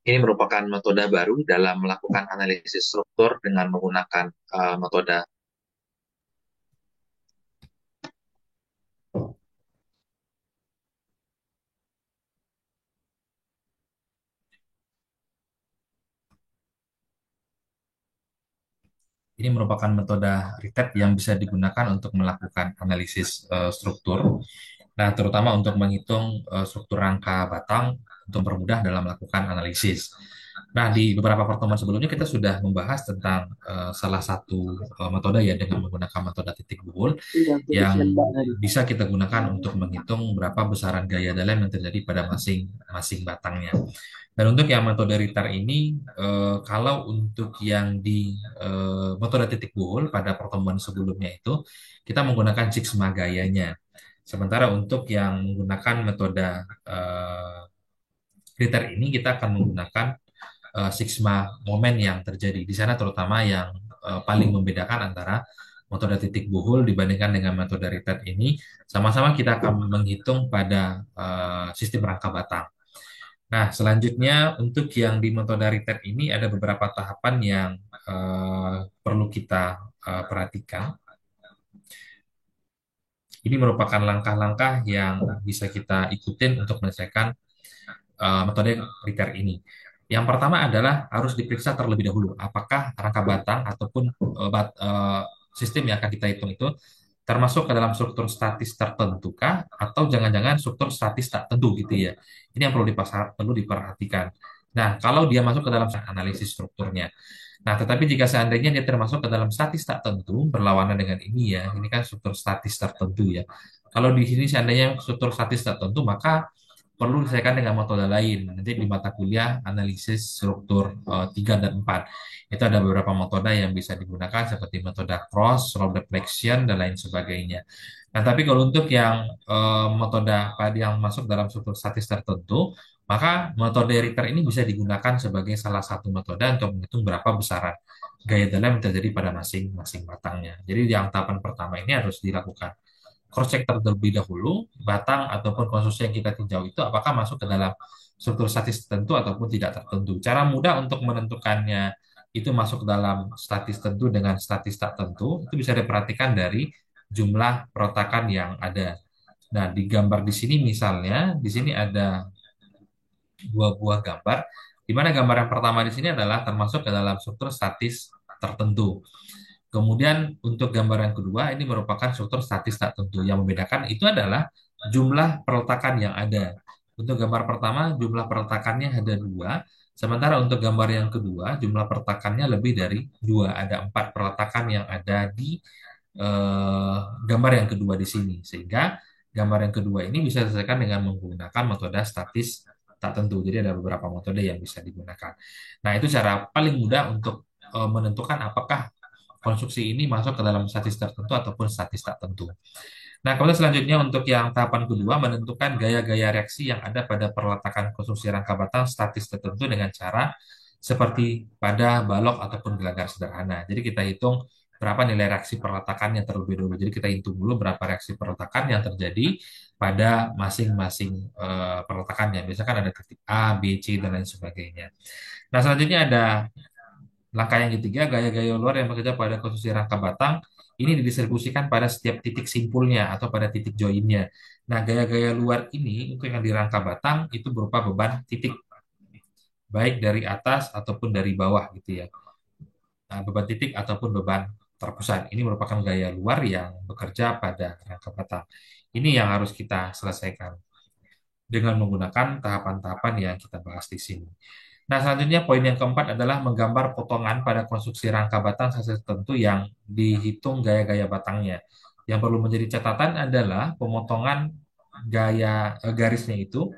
Ini merupakan metode baru dalam melakukan analisis struktur dengan menggunakan metode. Ini merupakan metode retap yang bisa digunakan untuk melakukan analisis struktur. Nah, terutama untuk menghitung struktur rangka batang untuk mempermudah dalam melakukan analisis. Nah, di beberapa pertemuan sebelumnya kita sudah membahas tentang salah satu metode ya dengan menggunakan metode titik buhul yang bisa kita gunakan untuk menghitung berapa besaran gaya dalam yang terjadi pada masing-masing batangnya. Dan untuk yang metode Ritter ini, kalau untuk yang di metode titik buhul pada pertemuan sebelumnya itu, kita menggunakan sigma gayanya. Sementara untuk yang menggunakan metode Ritter ini, kita akan menggunakan sigma momen yang terjadi. Di sana terutama yang paling membedakan antara metode titik buhul dibandingkan dengan metode Ritter ini, sama-sama kita akan menghitung pada sistem rangka batang. Nah, selanjutnya untuk yang di metode retret ini ada beberapa tahapan yang perlu kita perhatikan. Ini merupakan langkah-langkah yang bisa kita ikutin untuk menyelesaikan metode retret ini. Yang pertama adalah harus diperiksa terlebih dahulu apakah rangka batang ataupun sistem yang akan kita hitung itu termasuk ke dalam struktur statis tertentu kah atau jangan-jangan struktur statis tak tentu gitu ya. Ini yang perlu diperhatikan. Nah, kalau dia masuk ke dalam analisis strukturnya. Nah, tetapi jika seandainya dia termasuk ke dalam statis tak tentu, berlawanan dengan ini ya, ini kan struktur statis tertentu ya. Kalau di sini seandainya struktur statis tak tentu, maka perlu diselesaikan dengan metode lain. Nanti di mata kuliah analisis struktur 3 dan 4. Itu ada beberapa metode yang bisa digunakan seperti metode cross, row reflection, dan lain sebagainya. Nah, tapi kalau untuk yang metode yang masuk dalam struktur statis tertentu, maka metode Ritter ini bisa digunakan sebagai salah satu metode untuk menghitung berapa besaran gaya dalam yang terjadi pada masing-masing batangnya. Jadi yang tahapan pertama ini harus dilakukan cross check terlebih dahulu batang ataupun konstruksi yang kita tinjau itu apakah masuk ke dalam struktur statis tertentu ataupun tidak tertentu. Cara mudah untuk menentukannya itu masuk ke dalam statis tertentu dengan statis tak tentu itu bisa diperhatikan dari jumlah perletakan yang ada. Nah, di gambar di sini misalnya, di sini ada dua buah gambar, di mana gambar yang pertama di sini adalah termasuk ke dalam struktur statis tertentu. Kemudian untuk gambar yang kedua ini merupakan struktur statis tak tentu. Yang membedakan itu adalah jumlah perletakan yang ada. Untuk gambar pertama jumlah perletakannya ada dua, sementara untuk gambar yang kedua jumlah perletakannya lebih dari dua. Ada empat perletakan yang ada di gambar yang kedua di sini. Sehingga gambar yang kedua ini bisa diselesaikan dengan menggunakan metode statis tak tentu. Jadi ada beberapa metode yang bisa digunakan. Nah, itu cara paling mudah untuk menentukan apakah konstruksi ini masuk ke dalam statis tertentu ataupun statis tak tentu. Nah, kemudian selanjutnya untuk yang tahapan kedua menentukan gaya-gaya reaksi yang ada pada perletakan konstruksi rangka batang statis tertentu dengan cara seperti pada balok ataupun gelagar sederhana. Jadi kita hitung berapa nilai reaksi perletakannya terlebih dahulu. Jadi kita hitung dulu berapa reaksi perletakan yang terjadi pada masing-masing perletakannya. Misalkan ada titik A, B, C, dan lain sebagainya. Nah, selanjutnya ada langkah yang ketiga, gaya-gaya luar yang bekerja pada konstruksi rangka batang ini didistribusikan pada setiap titik simpulnya atau pada titik joinnya. Nah, gaya-gaya luar ini untuk yang di rangka batang itu berupa beban titik, baik dari atas ataupun dari bawah gitu ya. Nah, beban titik ataupun beban terpusat. Ini merupakan gaya luar yang bekerja pada rangka batang. Ini yang harus kita selesaikan dengan menggunakan tahapan-tahapan yang kita bahas di sini. Nah, selanjutnya poin yang keempat adalah menggambar potongan pada konstruksi rangka batang sesuai tertentu yang dihitung gaya-gaya batangnya. Yang perlu menjadi catatan adalah pemotongan garisnya itu,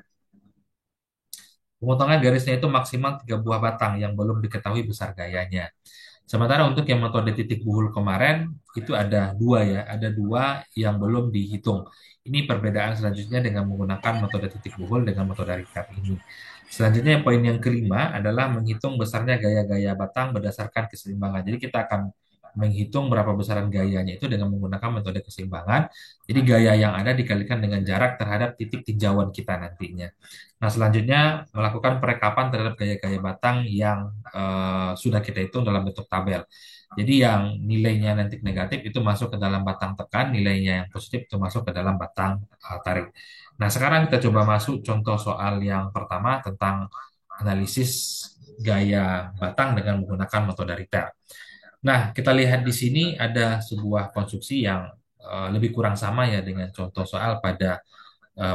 pemotongan garisnya itu maksimal 3 buah batang yang belum diketahui besar gayanya. Sementara untuk yang metode titik buhul kemarin itu ada dua ya, ada dua yang belum dihitung. Ini perbedaan selanjutnya dengan menggunakan metode titik buhul dengan metode recap ini. Selanjutnya poin yang kelima adalah menghitung besarnya gaya-gaya batang berdasarkan keseimbangan. Jadi kita akan menghitung berapa besaran gayanya itu dengan menggunakan metode keseimbangan. Jadi gaya yang ada dikalikan dengan jarak terhadap titik tinjauan kita nantinya. Nah, selanjutnya melakukan perekapan terhadap gaya-gaya batang yang sudah kita hitung dalam bentuk tabel. Jadi yang nilainya nanti negatif itu masuk ke dalam batang tekan, nilainya yang positif itu masuk ke dalam batang tarik. Nah, sekarang kita coba masuk contoh soal yang pertama tentang analisis gaya batang dengan menggunakan metode Ritter. Nah, kita lihat di sini ada sebuah konstruksi yang lebih kurang sama ya dengan contoh soal pada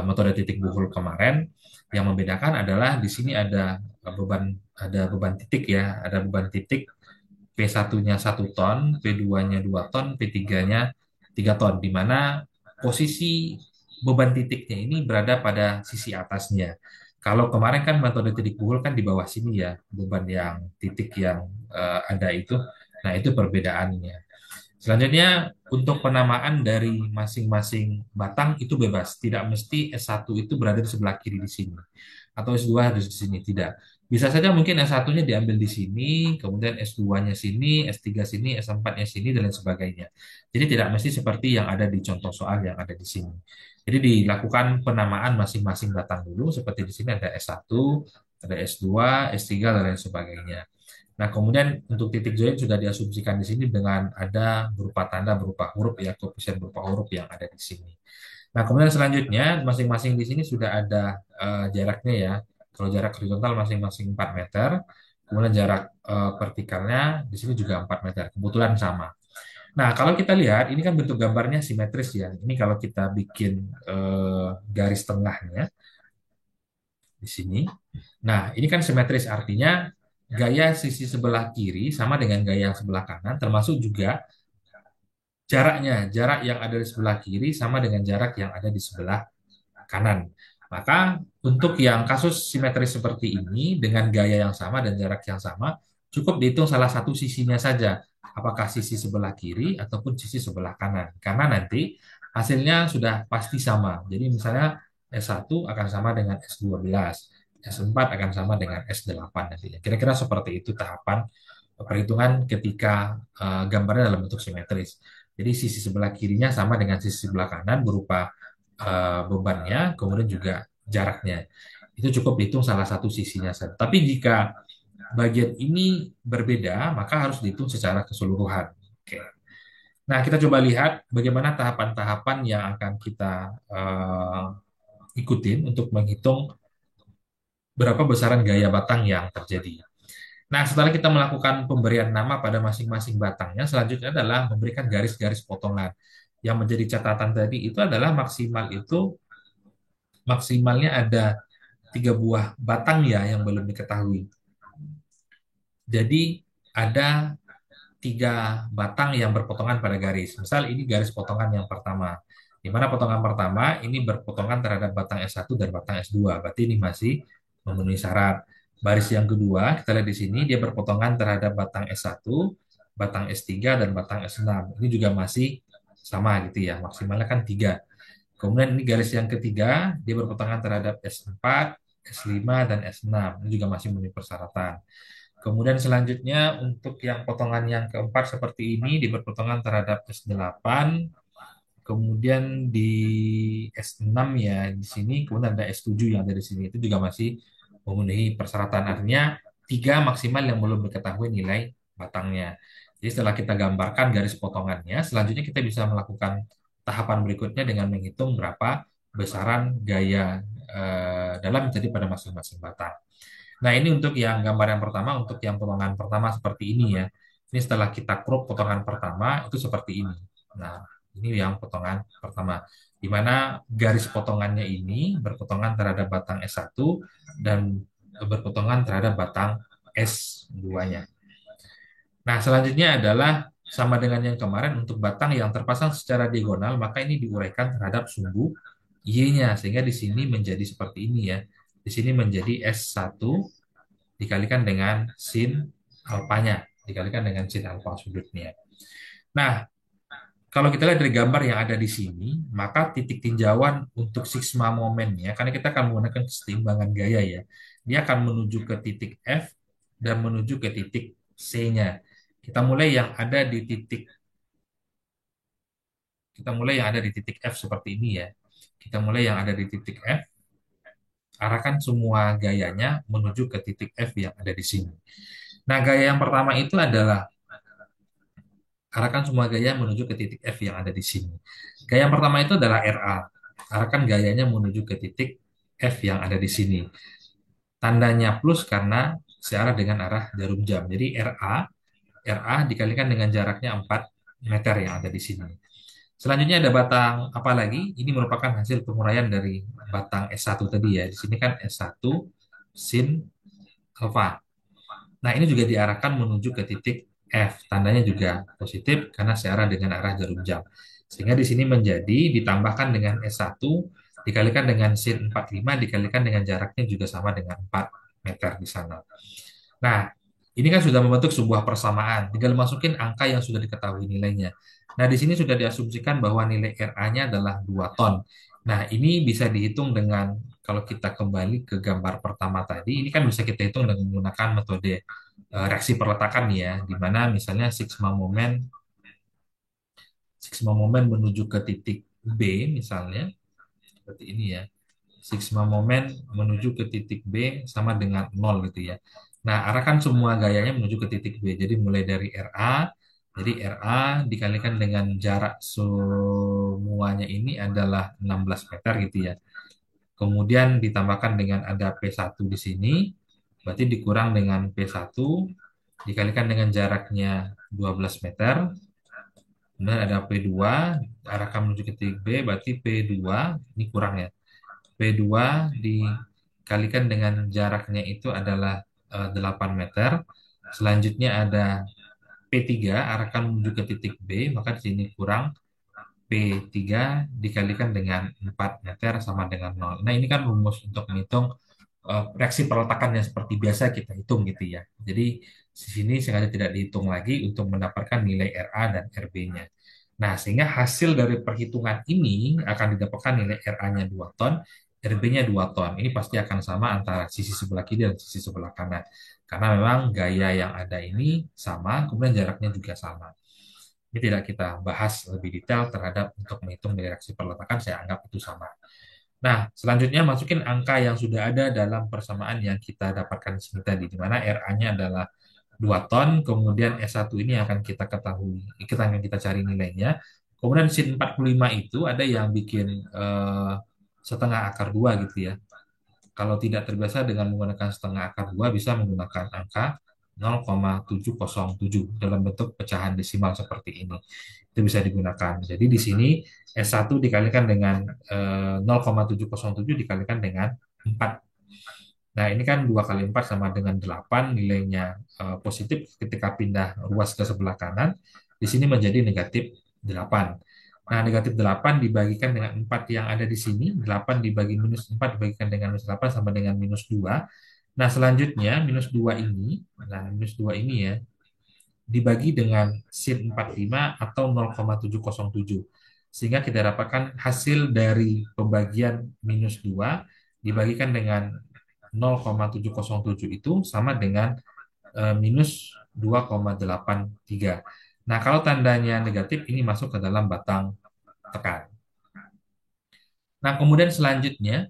metode titik buhul kemarin. Yang membedakan adalah di sini ada beban titik ya, ada beban titik P1-nya 1 ton, P2-nya 2 ton, P3-nya 3 ton, di mana posisi beban titiknya ini berada pada sisi atasnya. Kalau kemarin kan metode titik buhul kan di bawah sini ya, beban yang titik yang ada itu. Nah, itu perbedaannya. Selanjutnya, untuk penamaan dari masing-masing batang itu bebas. Tidak mesti S1 itu berada di sebelah kiri di sini. Atau S2 harus di sini. Tidak. Bisa saja mungkin S1-nya diambil di sini, kemudian S2-nya sini, S3 sini, S4-nya sini, dan lain sebagainya. Jadi tidak mesti seperti yang ada di contoh soal yang ada di sini. Jadi dilakukan penamaan masing-masing batang dulu, seperti di sini ada S1, ada S2, S3, dan lain sebagainya. Nah, kemudian untuk titik join sudah diasumsikan di sini dengan ada berupa tanda berupa huruf ya, koefisien berupa huruf yang ada di sini. Nah, kemudian selanjutnya masing-masing di sini sudah ada jaraknya ya. Kalau jarak horizontal masing-masing 4 meter, kemudian jarak vertikalnya di sini juga 4 meter. Kebetulan sama. Nah, kalau kita lihat ini kan bentuk gambarnya simetris ya. Ini kalau kita bikin garis tengahnya di sini. Nah, ini kan simetris artinya gaya sisi sebelah kiri sama dengan gaya yang sebelah kanan, termasuk juga jaraknya. Jarak yang ada di sebelah kiri sama dengan jarak yang ada di sebelah kanan. Maka untuk yang kasus simetris seperti ini dengan gaya yang sama dan jarak yang sama, cukup dihitung salah satu sisinya saja. Apakah sisi sebelah kiri ataupun sisi sebelah kanan. Karena nanti hasilnya sudah pasti sama. Jadi misalnya S1 akan sama dengan S12, S4 akan sama dengan S8 nantinya. Kira-kira seperti itu tahapan perhitungan ketika gambarnya dalam bentuk simetris. Jadi sisi sebelah kirinya sama dengan sisi sebelah kanan berupa bebannya, kemudian juga jaraknya. Itu cukup dihitung salah satu sisinya saja. Tapi jika bagian ini berbeda, maka harus dihitung secara keseluruhan. Oke. Nah, kita coba lihat bagaimana tahapan-tahapan yang akan kita ikutin untuk menghitung berapa besaran gaya batang yang terjadi. Nah, setelah kita melakukan pemberian nama pada masing-masing batangnya, selanjutnya adalah memberikan garis-garis potongan. Yang menjadi catatan tadi itu adalah maksimalnya ada 3 buah batang ya yang belum diketahui. Jadi ada 3 batang yang berpotongan pada garis. Misal ini garis potongan yang pertama. Di mana potongan pertama ini berpotongan terhadap batang S1 dan batang S2. Berarti ini masih memenuhi syarat. Baris yang kedua, kita lihat di sini, dia berpotongan terhadap batang S1, batang S3, dan batang S6. Ini juga masih sama gitu ya, maksimalnya kan 3. Kemudian ini garis yang ketiga, dia berpotongan terhadap S4, S5, dan S6. Ini juga masih memenuhi persyaratan. Kemudian selanjutnya untuk yang potongan yang keempat seperti ini, dia berpotongan terhadap S8, kemudian di S6 ya di sini, kemudian ada S7 yang ada di sini. Itu juga masih memenuhi persyaratan. Artinya 3 maksimal yang belum diketahui nilai batangnya. Jadi setelah kita gambarkan garis potongannya, selanjutnya kita bisa melakukan tahapan berikutnya dengan menghitung berapa besaran gaya dalam jadi pada masing-masing batang. Nah, ini untuk yang gambar yang pertama, untuk yang potongan pertama seperti ini ya. Ini setelah kita crop potongan pertama, itu seperti ini. Nah, ini yang potongan pertama. Di mana garis potongannya ini berpotongan terhadap batang S1 dan berpotongan terhadap batang S2-nya. Nah, selanjutnya adalah sama dengan yang kemarin untuk batang yang terpasang secara diagonal, maka ini diuraikan terhadap sumbu Y-nya sehingga di sini menjadi seperti ini ya. Di sini menjadi S1 dikalikan dengan sin alfanya, dikalikan dengan sin alfa sudutnya. Nah, kalau kita lihat dari gambar yang ada di sini, maka titik tinjauan untuk sigma momennya, karena kita akan menggunakan keseimbangan gaya ya, dia akan menuju ke titik F dan menuju ke titik C-nya. Kita mulai yang ada di titik kita mulai yang ada di titik F seperti ini ya. Kita mulai yang ada di titik F, arahkan semua gayanya menuju ke titik F yang ada di sini. Nah, gaya yang pertama itu adalah arahkan semua gaya menuju ke titik F yang ada di sini. Gaya yang pertama itu adalah RA. Arahkan gayanya menuju ke titik F yang ada di sini. Tandanya plus karena searah dengan arah jarum jam. Jadi RA dikalikan dengan jaraknya 4 meter yang ada di sini. Selanjutnya ada batang apa lagi? Ini merupakan hasil penguraian dari batang S1 tadi ya. Di sini kan S1 sin alfa. Nah, ini juga diarahkan menuju ke titik F. Tandanya juga positif karena searah dengan arah jarum jam. Sehingga di sini menjadi ditambahkan dengan S1 dikalikan dengan sin 45 dikalikan dengan jaraknya juga sama dengan 4 meter di sana. Nah, ini kan sudah membentuk sebuah persamaan. Tinggal masukin angka yang sudah diketahui nilainya. Nah, di sini sudah diasumsikan bahwa nilai RA-nya adalah 2 ton. Nah, ini bisa dihitung dengan, kalau kita kembali ke gambar pertama tadi, ini kan bisa kita hitung dengan menggunakan metode reaksi perletakan ya, di mana misalnya sigma momen menuju ke titik B misalnya, seperti ini ya. Sigma momen menuju ke titik B sama dengan 0 gitu ya. Nah, arahkan semua gayanya menuju ke titik B. Jadi mulai dari RA, jadi RA dikalikan dengan jarak semuanya ini adalah 16 meter gitu ya. Kemudian ditambahkan dengan ada P1 di sini, berarti dikurang dengan P1, dikalikan dengan jaraknya 12 meter, kemudian ada P2, arahkan menuju ke titik B, berarti P2, ini kurang ya, P2 dikalikan dengan jaraknya itu adalah 8 meter. Selanjutnya ada P3 arahkan menuju ke titik B, maka di sini kurang P3 dikalikan dengan 4 meter sama dengan 0. Nah, ini kan rumus untuk menghitung reaksi perletakan yang seperti biasa kita hitung gitu ya. Jadi di sini sengaja tidak dihitung lagi untuk mendapatkan nilai RA dan RB-nya. Nah, sehingga hasil dari perhitungan ini akan didapatkan nilai RA-nya 2 ton, RB-nya 2 ton. Ini pasti akan sama antara sisi sebelah kiri dan sisi sebelah kanan. Karena memang gaya yang ada ini sama, kemudian jaraknya juga sama. Ini tidak kita bahas lebih detail terhadap untuk menghitung nilai reaksi perletakan, saya anggap itu sama. Nah, selanjutnya masukin angka yang sudah ada dalam persamaan yang kita dapatkan di sini tadi, di mana RA-nya adalah 2 ton, kemudian S1 ini akan kita ketahui, kita akan kita cari nilainya. Kemudian sin 45 itu ada yang bikin setengah akar 2 gitu ya. Kalau tidak terbiasa dengan menggunakan setengah akar 2 bisa menggunakan angka 0,707 dalam bentuk pecahan desimal seperti ini. Itu bisa digunakan. Jadi di sini S1 dikalikan dengan 0,707 dikalikan dengan 4. Nah, ini kan 2 kali 4 sama dengan 8, nilainya positif ketika pindah ruas ke sebelah kanan. Di sini menjadi negatif 8. Nah, negatif 8 dibagikan dengan 4 yang ada di sini. 8 dibagi minus 4 dibagikan dengan minus 8 sama dengan minus 2. Nah, selanjutnya minus 2 ini, nah minus 2 ini ya, dibagi dengan sin 45 atau 0,707. Sehingga kita dapatkan hasil dari pembagian minus 2 dibagikan dengan 0,707 itu sama dengan minus 2,83. Nah, kalau tandanya negatif, ini masuk ke dalam batang tekan. Nah, kemudian selanjutnya,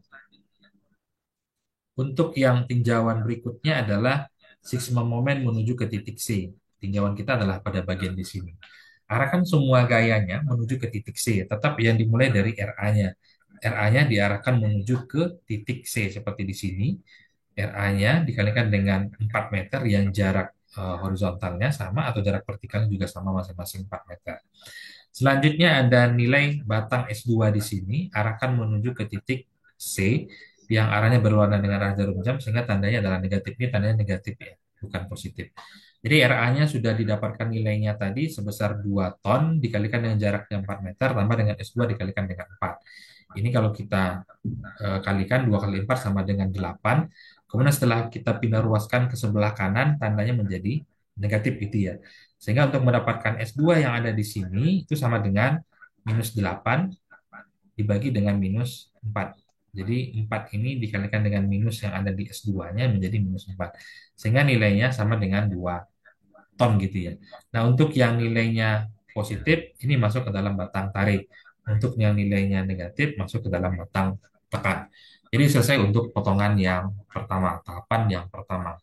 untuk yang tinjauan berikutnya adalah sigma momen menuju ke titik C. Tinjauan kita adalah pada bagian di sini. Arahkan semua gayanya menuju ke titik C, tetap yang dimulai dari RA-nya. RA-nya diarahkan menuju ke titik C, seperti di sini. RA-nya dikalikan dengan 4 meter yang jarak horizontalnya sama atau jarak vertikalnya juga sama masing-masing 4 meter. Selanjutnya ada nilai batang S2 di sini, arahkan menuju ke titik C yang arahnya berwarna dengan arah jarum jam sehingga tandanya adalah negatif. Ini tandanya negatif ya, bukan positif. Jadi RA-nya sudah didapatkan nilainya tadi sebesar 2 ton dikalikan dengan jaraknya 4 meter tambah dengan S2 dikalikan dengan 4. Ini kalau kita kalikan 2 kali 4 sama dengan 8. Kemudian setelah kita pindah ruaskan ke sebelah kanan, tandanya menjadi negatif gitu ya. Sehingga untuk mendapatkan S2 yang ada di sini itu sama dengan minus 8 dibagi dengan minus 4. Jadi 4 ini dikalikan dengan minus yang ada di S2-nya menjadi minus 4. Sehingga nilainya sama dengan 2 ton gitu ya. Nah, untuk yang nilainya positif, ini masuk ke dalam batang tarik. Untuk yang nilainya negatif, masuk ke dalam batang tekan. Jadi selesai untuk potongan yang pertama, tahapan yang pertama.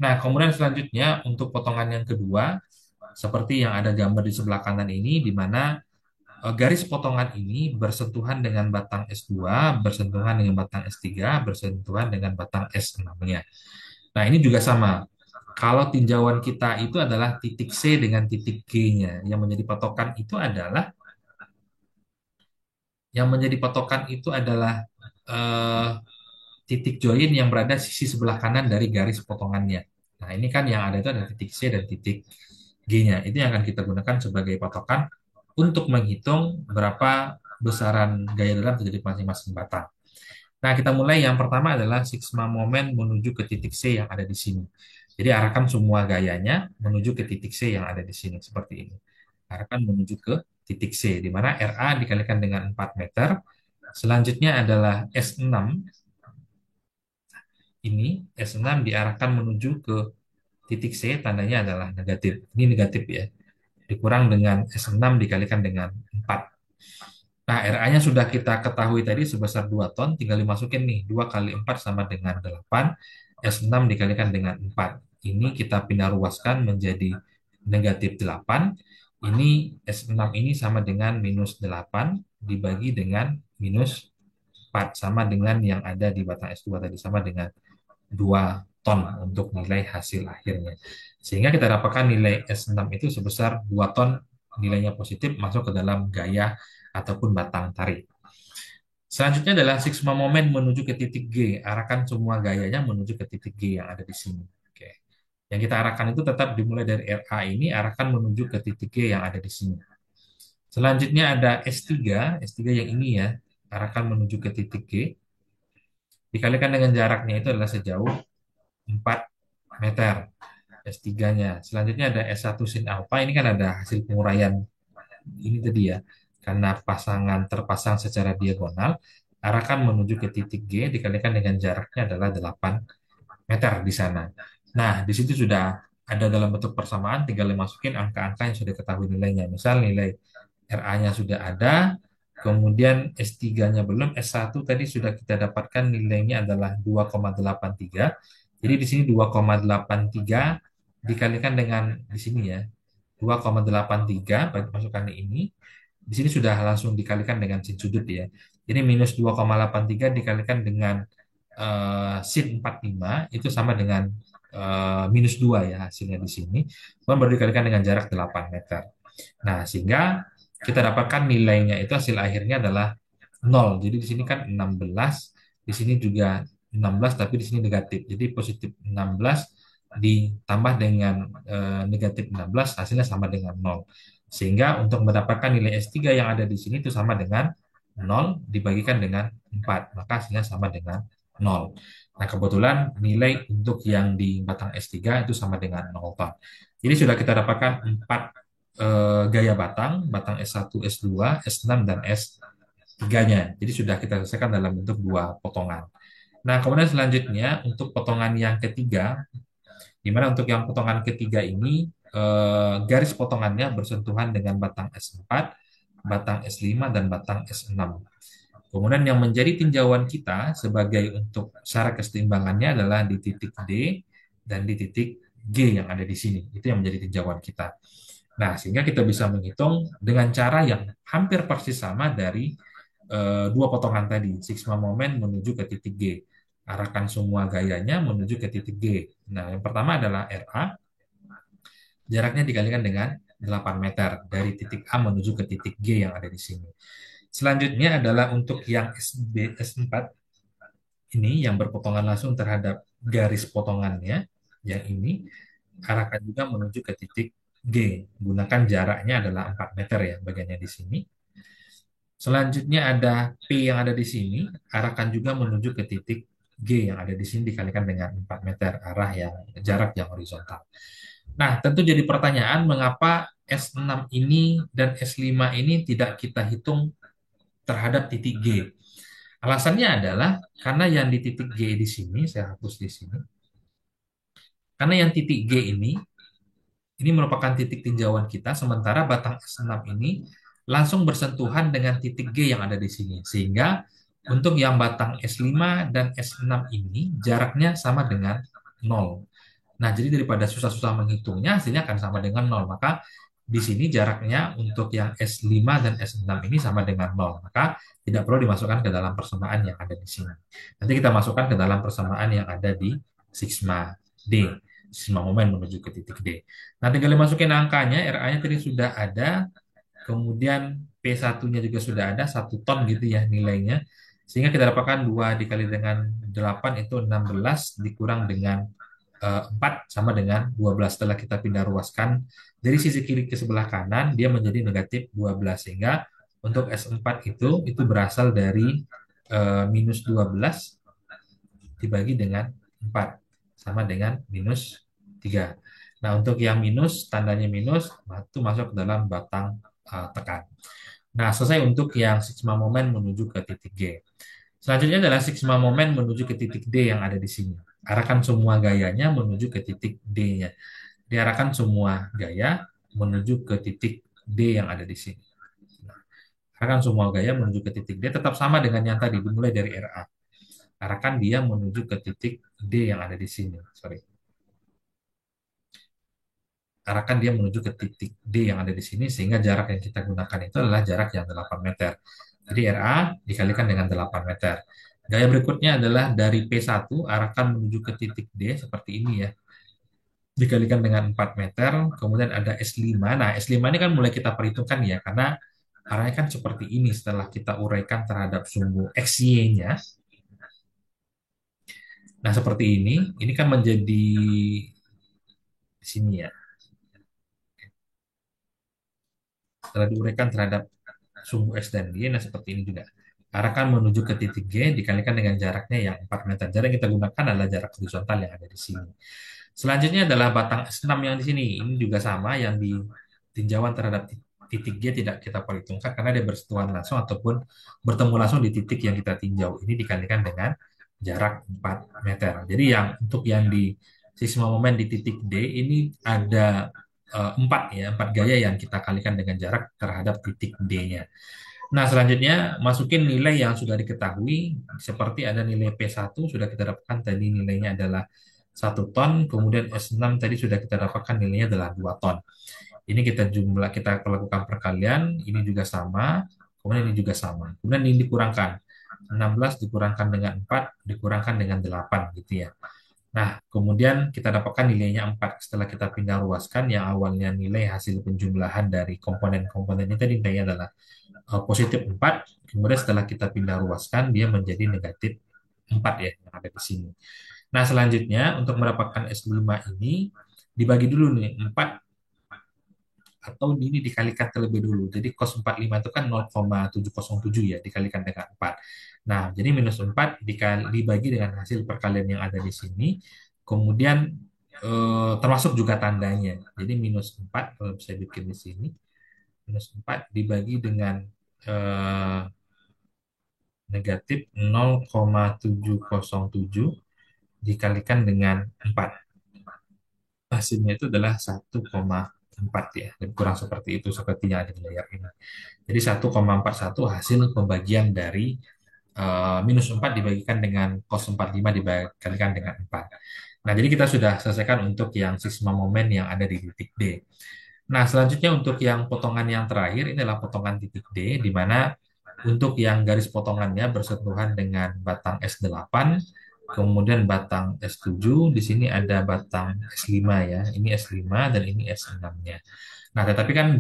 Nah, kemudian selanjutnya untuk potongan yang kedua, seperti yang ada gambar di sebelah kanan ini, di mana garis potongan ini bersentuhan dengan batang S2, bersentuhan dengan batang S3, bersentuhan dengan batang S6-nya. Nah, ini juga sama. Kalau tinjauan kita itu adalah titik C dengan titik G-nya. Yang menjadi patokan itu adalah eh, titik join yang berada sisi sebelah kanan dari garis potongannya. Nah, ini kan yang ada itu adalah titik C dan titik G-nya. Itu yang akan kita gunakan sebagai patokan untuk menghitung berapa besaran gaya dalam terjadi masing-masing batang. Nah, kita mulai yang pertama adalah sigma moment menuju ke titik C yang ada di sini. Jadi arahkan semua gayanya menuju ke titik C yang ada di sini, seperti ini. Arahkan menuju ke titik C, di mana RA dikalikan dengan 4 meter. Selanjutnya adalah S6, S6 diarahkan menuju ke titik C, tandanya adalah negatif. Ini negatif ya. Dikurang dengan S6 dikalikan dengan 4. Nah, RA-nya sudah kita ketahui tadi sebesar 2 ton, tinggal dimasukin nih, 2 kali 4 sama dengan 8, S6 dikalikan dengan 4. Ini kita pindah ruaskan menjadi negatif 8, ini S6 ini sama dengan minus 8, dibagi dengan minus 4, sama dengan yang ada di batang S2 tadi, sama dengan 2 ton untuk nilai hasil akhirnya. Sehingga kita dapatkan nilai S6 itu sebesar 2 ton, nilainya positif, masuk ke dalam gaya ataupun batang tarik. Selanjutnya adalah sigma moment menuju ke titik G. Arahkan semua gayanya menuju ke titik G yang ada di sini. Oke. Yang kita arahkan itu tetap dimulai dari RA ini, arahkan menuju ke titik G yang ada di sini. Selanjutnya ada S3, S3 yang ini ya, arahkan menuju ke titik G. Dikalikan dengan jaraknya itu adalah sejauh 4 meter. S3-nya. Selanjutnya ada S1 sin alpha, ini kan ada hasil penguraian ini tadi ya. Karena pasangan terpasang secara diagonal, arahkan menuju ke titik G dikalikan dengan jaraknya adalah 8 meter di sana. Nah, di situ sudah ada dalam bentuk persamaan, tinggal dimasukin angka-angka yang sudah ketahui nilainya. Misal nilai RA-nya sudah ada, kemudian S3-nya belum, S1 tadi sudah kita dapatkan nilainya adalah 2,83. Jadi di sini 2,83 dikalikan dengan di sini ya, 2,83 masukkan ini. Di sini sudah langsung dikalikan dengan sin sudut ya. Jadi minus 2,83 dikalikan dengan sin 45 itu sama dengan minus 2 ya hasilnya di sini. Kemudian baru dikalikan dengan jarak 8 meter. Nah, sehingga kita dapatkan nilainya itu hasil akhirnya adalah 0. Jadi di sini kan 16, di sini juga 16 tapi di sini negatif. Jadi positif 16 ditambah dengan negatif 16 hasilnya sama dengan 0. Sehingga untuk mendapatkan nilai S3 yang ada di sini itu sama dengan 0 dibagikan dengan 4, maka hasilnya sama dengan 0. Nah, kebetulan nilai untuk yang di batang S3 itu sama dengan 0 ton. Jadi sudah kita dapatkan 4 gaya batang, batang S1, S2, S6, dan S3-nya. Jadi sudah kita selesaikan dalam bentuk 2 potongan. Nah, kemudian selanjutnya untuk potongan yang ketiga, di mana untuk yang potongan ketiga ini garis potongannya bersentuhan dengan batang S4, batang S5, dan batang S6. Kemudian yang menjadi tinjauan kita sebagai untuk syarat keseimbangannya adalah di titik D dan di titik G yang ada di sini. Itu yang menjadi tinjauan kita. Nah, sehingga kita bisa menghitung dengan cara yang hampir persis sama dari dua potongan tadi, sigma moment menuju ke titik G. Arahkan semua gayanya menuju ke titik G. Nah, yang pertama adalah RA, jaraknya dikalikan dengan 8 meter dari titik A menuju ke titik G yang ada di sini. Selanjutnya adalah untuk yang SB, S4, ini yang berpotongan langsung terhadap garis potongannya, yang ini, arahkan juga menuju ke titik G. Gunakan jaraknya adalah 4 meter ya, bagiannya di sini. Selanjutnya ada P yang ada di sini, arahkan juga menuju ke titik G yang ada di sini dikalikan dengan 4 meter arah yang jarak yang horizontal. Nah, tentu jadi pertanyaan mengapa S6 ini dan S5 ini tidak kita hitung terhadap titik G. Alasannya adalah karena yang di titik G di sini, saya hapus di sini, karena yang titik G ini ini merupakan titik tinjauan kita, sementara batang S6 ini langsung bersentuhan dengan titik G yang ada di sini. Sehingga untuk yang batang S5 dan S6 ini jaraknya sama dengan 0. Nah, jadi daripada susah-susah menghitungnya, hasilnya akan sama dengan 0. Maka di sini jaraknya untuk yang S5 dan S6 ini sama dengan 0. Maka tidak perlu dimasukkan ke dalam persamaan yang ada di sini. Nanti kita masukkan ke dalam persamaan yang ada di sigma D. Sigma momen menuju ke titik D. Nah, tinggal dimasukin angkanya, RA-nya tadi sudah ada, kemudian P1-nya juga sudah ada, 1 ton gitu ya nilainya. Sehingga kita dapatkan 2 dikali dengan 8 itu 16 dikurang dengan 4 sama dengan 12. Setelah kita pindah ruaskan dari sisi kiri ke sebelah kanan, dia menjadi negatif 12. Sehingga untuk S4 itu berasal dari minus 12 dibagi dengan 4 sama dengan minus 3. Nah, untuk yang minus, tandanya minus, itu masuk ke dalam batang tekan. Nah, selesai untuk yang sigma momen menuju ke titik G. Selanjutnya adalah sigma momen menuju ke titik D yang ada di sini. Arahkan semua gayanya menuju ke titik D-nya. Diarahkan semua gaya menuju ke titik D yang ada di sini. Nah, arahkan semua gaya menuju ke titik D tetap sama dengan yang tadi, dimulai dari RA. Arahkan dia menuju ke titik D yang ada di sini. Sorry. Arahkan dia menuju ke titik D yang ada di sini, sehingga jarak yang kita gunakan itu adalah jarak yang 8 meter. Jadi RA dikalikan dengan 8 meter. Gaya berikutnya adalah dari P1, arahkan menuju ke titik D, seperti ini ya. Dikalikan dengan 4 meter, kemudian ada S5. Nah, S5 ini kan mulai kita perhitungkan ya, karena arahnya kan seperti ini setelah kita uraikan terhadap sumbu XY-nya. Nah, seperti ini kan menjadi di sini ya. Setelah diuraikan terhadap sumbu X dan Y, nah seperti ini juga. Arahkan menuju ke titik G dikalikan dengan jaraknya yang 4 meter. Jarak yang kita gunakan adalah jarak horizontal yang ada di sini. Selanjutnya adalah batang S6 yang di sini. Ini juga sama, yang di tinjauan terhadap titik G tidak kita perhitungkan karena dia bersentuhan langsung ataupun bertemu langsung di titik yang kita tinjau. Ini dikalikan dengan jarak 4 meter. Jadi yang untuk yang di sisma momen di titik D ini ada 4 ya, 4 gaya yang kita kalikan dengan jarak terhadap titik D-nya. Nah, selanjutnya masukin nilai yang sudah diketahui, seperti ada nilai P1 sudah kita dapatkan tadi nilainya adalah 1 ton, kemudian S6 tadi sudah kita dapatkan nilainya adalah 2 ton. Ini kita lakukan perkalian, ini juga sama, kemudian ini juga sama. Kemudian ini dikurangkan. 16 dikurangkan dengan 4 dikurangkan dengan 8 gitu ya. Nah, kemudian kita dapatkan nilainya 4 setelah kita pindah ruaskan, yang awalnya nilai hasil penjumlahan dari komponen-komponen ini tadi nilainya adalah positif 4, kemudian setelah kita pindah ruaskan dia menjadi negatif 4 ya yang ada di sini. Nah, selanjutnya untuk mendapatkan S5 ini dibagi dulu nih 4, atau ini dikalikan terlebih dulu. Jadi cos 45 itu kan 0,707 ya dikalikan dengan 4. Nah, jadi minus 4 dibagi dengan hasil perkalian yang ada di sini. Kemudian termasuk juga tandanya. Jadi minus 4 kalau bisa bikin di sini. Minus 4 dibagi dengan eh, negatif 0,707 dikalikan dengan 4. Hasilnya itu adalah 1,4 ya. Lebih kurang seperti itu, seperti yang ada di layar ini. Jadi 1,41 hasil pembagian dari minus 4 dibagikan dengan cos 45 dibalikan dengan 4. Nah, jadi kita sudah selesaikan untuk yang sigma momen yang ada di titik D. Nah, selanjutnya untuk yang potongan yang terakhir, ini adalah potongan titik D, di mana untuk yang garis potongannya bersentuhan dengan batang S8, kemudian batang S7, di sini ada batang S5 ya, ini S5 dan ini S6-nya. Nah, tetapi kan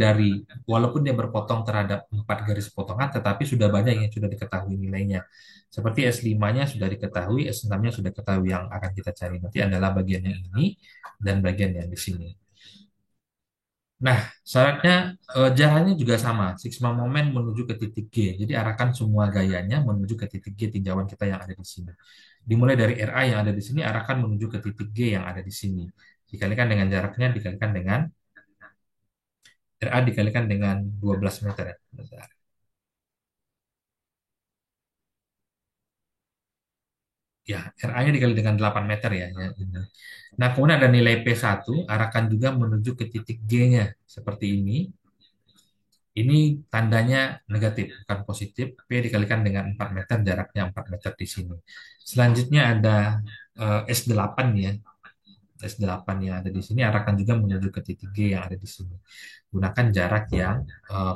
walaupun dia berpotong terhadap 4 garis potongan, tetapi sudah banyak yang sudah diketahui nilainya. Seperti S5-nya sudah diketahui, S6-nya sudah diketahui, yang akan kita cari nanti adalah bagian yang ini dan bagian yang di sini. Nah, syaratnya jalannya juga sama, sigma momen menuju ke titik G. Jadi arahkan semua gayanya menuju ke titik G tinjauan kita yang ada di sini. Dimulai dari RA yang ada di sini, arahkan menuju ke titik G yang ada di sini. Dikalikan dengan jaraknya, dikalikan dengan RA dikalikan dengan 12 meter ya. Bentar. ya RA-nya dikali dengan 8 meter ya. Ya, ini. Nah, kemudian ada nilai P1, arahkan juga menuju ke titik G-nya seperti ini. Ini tandanya negatif, bukan positif. P dikalikan dengan 4 meter, jaraknya 4 meter di sini. Selanjutnya ada S8 ya. S8 yang ada di sini arahkan juga menuju ke titik G yang ada di sini. Gunakan jarak yang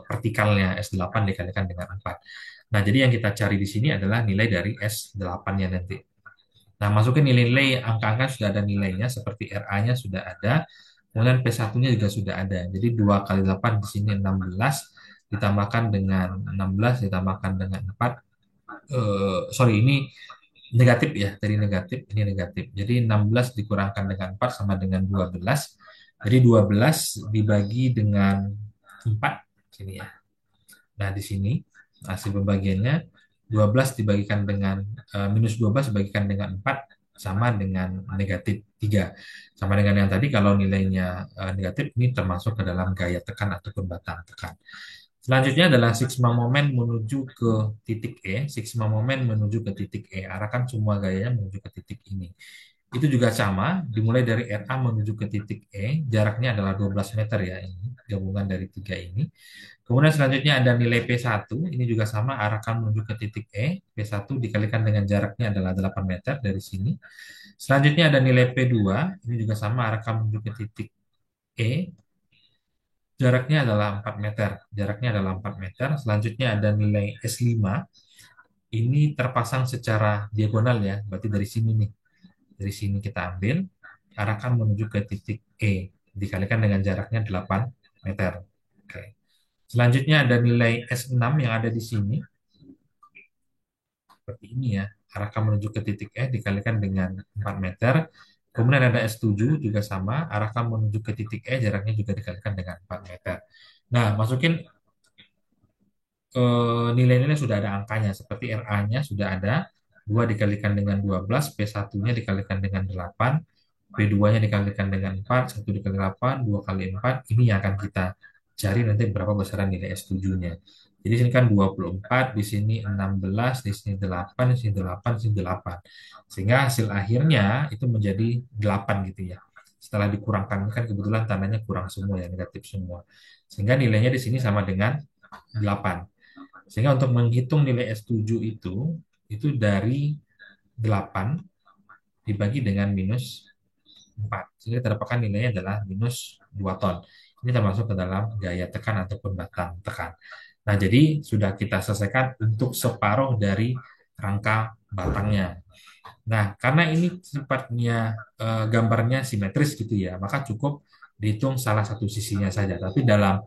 vertikalnya S8 dikalikan dengan 4. Nah, jadi yang kita cari di sini adalah nilai dari S8-nya nanti. Nah, masukin nilai-nilai angka-angka sudah ada nilainya, seperti RA-nya sudah ada, kemudian P1-nya juga sudah ada. Jadi 2 kali 8 di sini 16, ditambahkan dengan 16, ditambahkan dengan 4. Sorry, ini negatif ya, tadi negatif, ini negatif. Jadi 16 dikurangkan dengan 4 sama dengan 12. Jadi 12 dibagi dengan 4, sini ya. Nah, di sini hasil pembagiannya 12 dibagikan dengan minus 12 dibagikan dengan 4 sama dengan negatif 3. Sama dengan yang tadi kalau nilainya negatif ini termasuk ke dalam gaya tekan ataupun batang tekan. Selanjutnya adalah sigma momen menuju ke titik E. Sigma momen menuju ke titik E. Arahkan semua gayanya menuju ke titik ini. Itu juga sama, dimulai dari RA menuju ke titik E. Jaraknya adalah 12 meter ya, ini gabungan dari tiga ini. Kemudian selanjutnya ada nilai P1, ini juga sama, arahkan menuju ke titik E. P1 dikalikan dengan jaraknya adalah 8 meter dari sini. Selanjutnya ada nilai P2, ini juga sama, arahkan menuju ke titik E. Jaraknya adalah 4 meter. Jaraknya adalah 4 meter. Selanjutnya ada nilai S5, ini terpasang secara diagonal ya, berarti dari sini nih. Dari sini kita ambil, arahkan menuju ke titik E, dikalikan dengan jaraknya 8 meter. Oke. Selanjutnya ada nilai S6 yang ada di sini, seperti ini ya. Arahkan menuju ke titik E dikalikan dengan 4 meter. Kemudian ada S7 juga sama, arahkan menuju ke titik E, jaraknya juga dikalikan dengan 4 meter. Nah, masukin nilai-nilai sudah ada angkanya, seperti RA-nya sudah ada, 2 dikalikan dengan 12, P1-nya dikalikan dengan 8, P2-nya dikalikan dengan 4, 1 dikali 8, 2 kali 4, ini yang akan kita cari nanti berapa besaran nilai S7-nya. Jadi sini kan 24, di sini 16, di sini 8, di sini 8, di sini 8. Sehingga hasil akhirnya itu menjadi 8 gitu ya. Setelah dikurangkan, kan kebetulan tandanya kurang semua ya, negatif semua. Sehingga nilainya di sini sama dengan 8. Sehingga untuk menghitung nilai S7 itu dari 8 dibagi dengan minus 4. Sehingga terdapatkan nilainya adalah minus 2 ton. Ini termasuk ke dalam gaya tekan ataupun batang tekan. Nah, jadi sudah kita selesaikan untuk separuh dari rangka batangnya. Nah, karena ini sifatnya gambarnya simetris gitu ya, maka cukup dihitung salah satu sisinya saja. Tapi dalam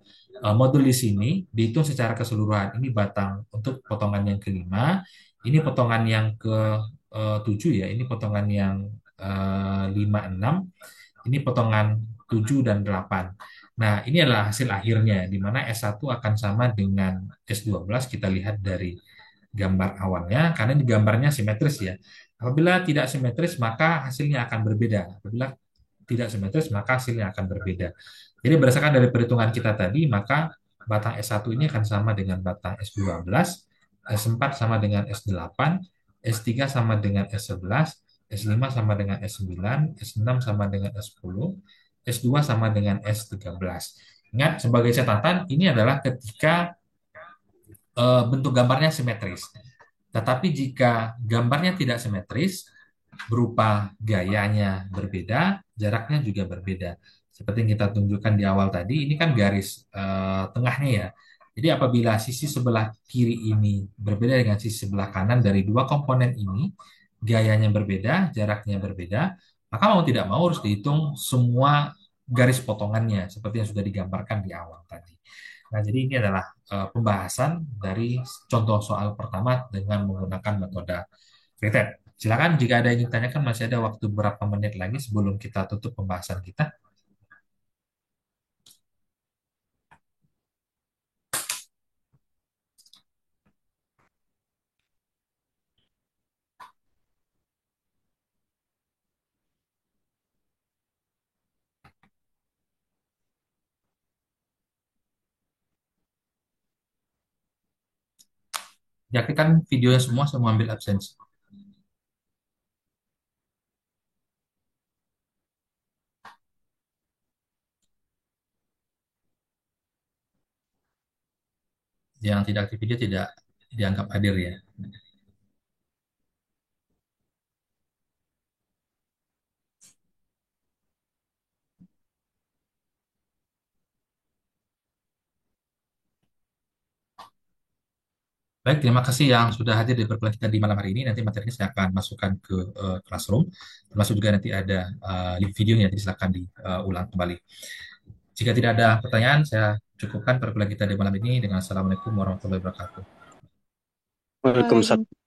modul di sini dihitung secara keseluruhan. Ini batang untuk potongan yang kelima, ini potongan yang ke 7 ya, ini potongan yang 5, 6, ini potongan 7 dan 8. Nah, ini adalah hasil akhirnya, di mana S1 akan sama dengan S12, kita lihat dari gambar awalnya, karena ini gambarnya simetris ya. Apabila tidak simetris, maka hasilnya akan berbeda. Apabila tidak simetris, maka hasilnya akan berbeda. Jadi berdasarkan dari perhitungan kita tadi, maka batang S1 ini akan sama dengan batang S12, S4 sama dengan S8, S3 sama dengan S11, S5 sama dengan S9, S6 sama dengan S10, S2 sama dengan S13. Ingat, sebagai catatan, ini adalah ketika bentuk gambarnya simetris. Tetapi jika gambarnya tidak simetris, berupa gayanya berbeda, jaraknya juga berbeda. Seperti yang kita tunjukkan di awal tadi, ini kan garis tengahnya ya. Jadi apabila sisi sebelah kiri ini berbeda dengan sisi sebelah kanan dari dua komponen ini, gayanya berbeda, jaraknya berbeda, maka mau tidak mau harus dihitung semua garis potongannya seperti yang sudah digambarkan di awal tadi. Nah, jadi ini adalah pembahasan dari contoh soal pertama dengan menggunakan metode Ritet. Silakan jika ada yang ingin tanyakan, masih ada waktu berapa menit lagi sebelum kita tutup pembahasan kita. Ya, kan videonya semua saya mau ambil absensi. Yang tidak aktif video tidak dianggap hadir ya. Baik, terima kasih yang sudah hadir di perkuliahan kita di malam hari ini. Nanti materinya saya akan masukkan ke Classroom, termasuk juga nanti ada link videonya, jadi silakan diulang kembali. Jika tidak ada pertanyaan, saya cukupkan perkuliahan kita di malam ini dengan Assalamualaikum warahmatullahi wabarakatuh. Waalaikumsalam.